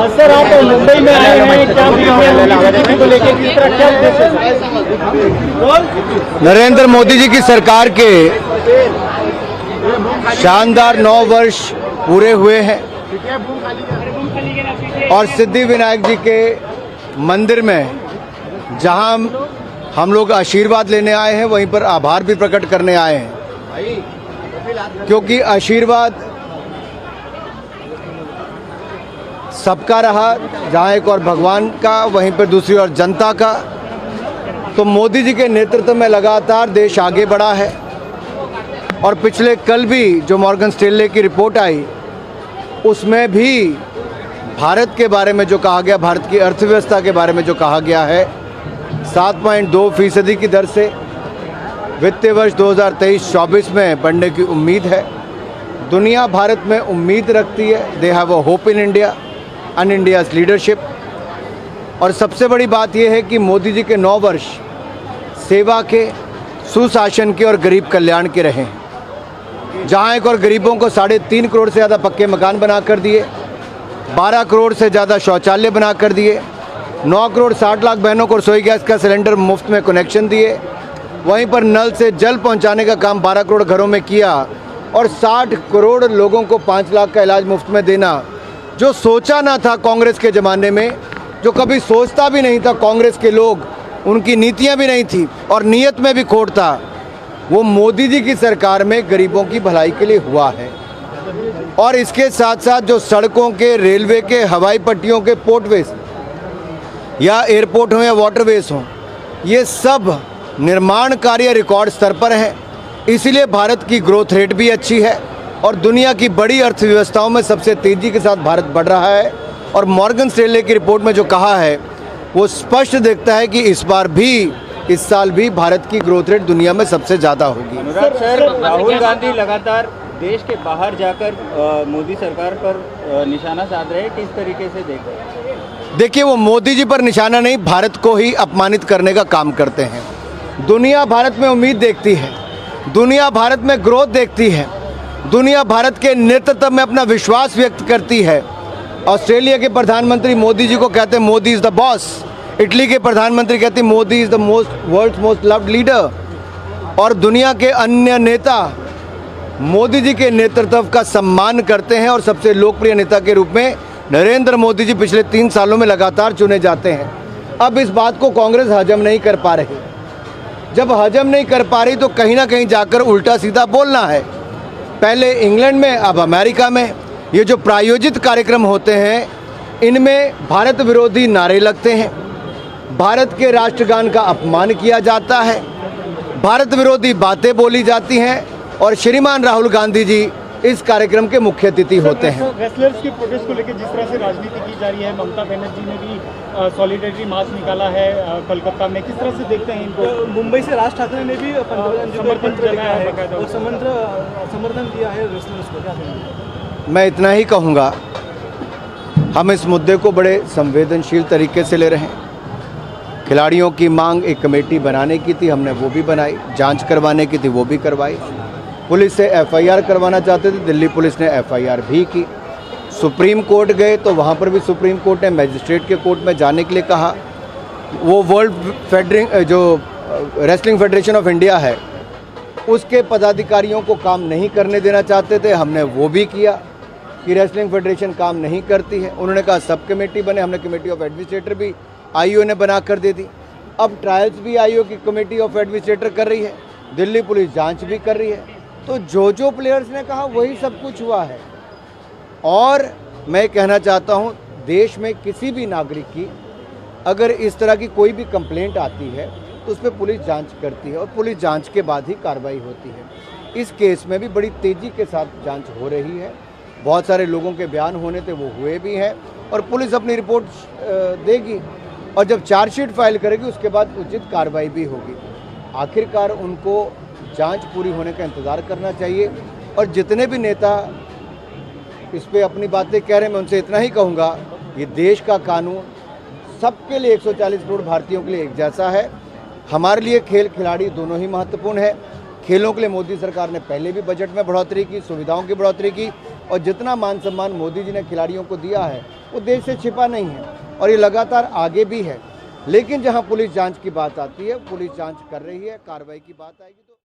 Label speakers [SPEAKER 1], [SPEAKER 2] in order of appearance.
[SPEAKER 1] Sir, आप मुंबई में आए हैं, क्या को लेकर किस तरह क्या
[SPEAKER 2] नरेंद्र मोदी जी की सरकार के शानदार 9 वर्ष पूरे हुए हैं और सिद्धि विनायक जी के मंदिर में जहां हम लोग आशीर्वाद लेने आए हैं, वहीं पर आभार भी प्रकट करने आए हैं, क्योंकि आशीर्वाद सबका रहा, जहां एक और भगवान का, वहीं पर दूसरी ओर जनता का। तो मोदी जी के नेतृत्व में लगातार देश आगे बढ़ा है और पिछले कल भी जो मॉर्गन स्टैनले की रिपोर्ट आई, उसमें भी भारत के बारे में जो कहा गया, भारत की अर्थव्यवस्था के बारे में जो कहा गया है, 7.2% की दर से वित्तीय वर्ष 2023-24 में बढ़ने की उम्मीद है। दुनिया भारत में उम्मीद रखती है, they have a hope in India and India's leadership. और सबसे बड़ी बात यह है कि मोदी जी के 9 वर्ष सेवा के, सुशासन के और गरीब कल्याण के रहे हैं, जहां एक और गरीबों को 3.5 करोड़ से ज़्यादा पक्के मकान बना कर दिए, 12 करोड़ से ज़्यादा शौचालय बना कर दिए, 9 करोड़ 60 लाख बहनों को रसोई गैस का सिलेंडर मुफ्त में कनेक्शन दिए, वहीं पर नल से जल पहुंचाने का काम 12 करोड़ घरों में किया और 60 करोड़ लोगों को 5 लाख का इलाज मुफ्त में देना। जो सोचा ना था कांग्रेस के ज़माने में, जो कभी सोचता भी नहीं था कांग्रेस के लोग, उनकी नीतियां भी नहीं थी और नीयत में भी खोट था, वो मोदी जी की सरकार में गरीबों की भलाई के लिए हुआ है। और इसके साथ साथ जो सड़कों के, रेलवे के, हवाई पट्टियों के, पोर्टवेज या एयरपोर्ट हो या वाटरवेज हो, ये सब निर्माण कार्य रिकॉर्ड स्तर पर है। इसीलिए भारत की ग्रोथ रेट भी अच्छी है और दुनिया की बड़ी अर्थव्यवस्थाओं में सबसे तेज़ी के साथ भारत बढ़ रहा है। और मॉर्गन स्टैनले की रिपोर्ट में जो कहा है, वो स्पष्ट दिखता है कि इस बार भी, इस साल भी भारत की ग्रोथ रेट दुनिया में सबसे ज़्यादा होगी।
[SPEAKER 3] सर, राहुल गांधी लगातार देश के बाहर जाकर मोदी सरकार पर निशाना साध रहे हैं, किस तरीके से देख रहे हैं?
[SPEAKER 2] देखिए, वो मोदी जी पर निशाना नहीं, भारत को ही अपमानित करने का काम करते हैं। दुनिया भारत में उम्मीद देखती है, दुनिया भारत में ग्रोथ देखती है, दुनिया भारत के नेतृत्व में अपना विश्वास व्यक्त करती है। ऑस्ट्रेलिया के प्रधानमंत्री मोदी जी को कहते हैं Modi is the boss, Italy के प्रधानमंत्री कहते हैं Modi is the world's most loved leader. और दुनिया के अन्य नेता मोदी जी के नेतृत्व का सम्मान करते हैं और सबसे लोकप्रिय नेता के रूप में नरेंद्र मोदी जी पिछले 3 सालों में लगातार चुने जाते हैं। अब इस बात को कांग्रेस हजम नहीं कर पा रही। जब हजम नहीं कर पा रही तो कहीं ना कहीं जाकर उल्टा सीधा बोलना है। पहले इंग्लैंड में, अब अमेरिका में ये जो प्रायोजित कार्यक्रम होते हैं, इनमें भारत विरोधी नारे लगते हैं, भारत के राष्ट्रगान का अपमान किया जाता है, भारत विरोधी बातें बोली जाती हैं और श्रीमान राहुल गांधी जी इस कार्यक्रम के मुख्य अतिथि होते हैं।
[SPEAKER 1] रेसलर्स की प्रोटेस्ट को लेकर जिस तरह से राजनीति की जा रही है, ममता बनर्जी ने भी सॉलिडेरिटी मार्च निकाला है कोलकाता में, किस तरह से देखते हैं इनको?
[SPEAKER 3] मुंबई से राज ठाकरे ने भी समर्थन दिया है रेसलर्स को, क्या कहेंगे?
[SPEAKER 2] मैं इतना ही कहूँगा, हम इस मुद्दे को बड़े संवेदनशील तरीके से ले रहे हैं। खिलाड़ियों की मांग एक कमेटी बनाने की थी, हमने वो भी बनाई, जांच करवाने की थी वो भी करवाई, पुलिस से एफआईआर करवाना चाहते थे, दिल्ली पुलिस ने एफआईआर भी की, सुप्रीम कोर्ट गए तो वहाँ पर भी सुप्रीम कोर्ट ने मजिस्ट्रेट के कोर्ट में जाने के लिए कहा। वो जो रेसलिंग फेडरेशन ऑफ इंडिया है, उसके पदाधिकारियों को काम नहीं करने देना चाहते थे, हमने वो भी किया कि रेसलिंग फेडरेशन काम नहीं करती है। उन्होंने कहा सब कमेटी बने, हमने कमेटी ऑफ एडमिनिस्ट्रेटर भी आईओ ने बना कर दे दी। अब ट्रायल्स भी आईओ की कमेटी ऑफ एडमिनिस्ट्रेटर कर रही है, दिल्ली पुलिस जांच भी कर रही है। तो जो प्लेयर्स ने कहा वही सब कुछ हुआ है। और मैं कहना चाहता हूँ, देश में किसी भी नागरिक की अगर इस तरह की कोई भी कंप्लेंट आती है तो उस पर पुलिस जांच करती है और पुलिस जांच के बाद ही कार्रवाई होती है। इस केस में भी बड़ी तेज़ी के साथ जांच हो रही है। बहुत सारे लोगों के बयान होने थे, वो हुए भी हैं और पुलिस अपनी रिपोर्ट देगी और जब चार्जशीट फाइल करेगी उसके बाद उचित कार्रवाई भी होगी। आखिरकार उनको जांच पूरी होने का इंतज़ार करना चाहिए। और जितने भी नेता इस पे अपनी बातें कह रहे हैं, मैं उनसे इतना ही कहूँगा, ये देश का कानून सबके लिए, 140 करोड़ भारतीयों के लिए एक जैसा है। हमारे लिए खेल खिलाड़ी दोनों ही महत्वपूर्ण है। खेलों के लिए मोदी सरकार ने पहले भी बजट में बढ़ोतरी की, सुविधाओं की बढ़ोतरी की, और जितना मान सम्मान मोदी जी ने खिलाड़ियों को दिया है वो देश से छिपा नहीं है और ये लगातार आगे भी है। लेकिन जहां पुलिस जांच की बात आती है, पुलिस जांच कर रही है, कार्रवाई की बात आएगी।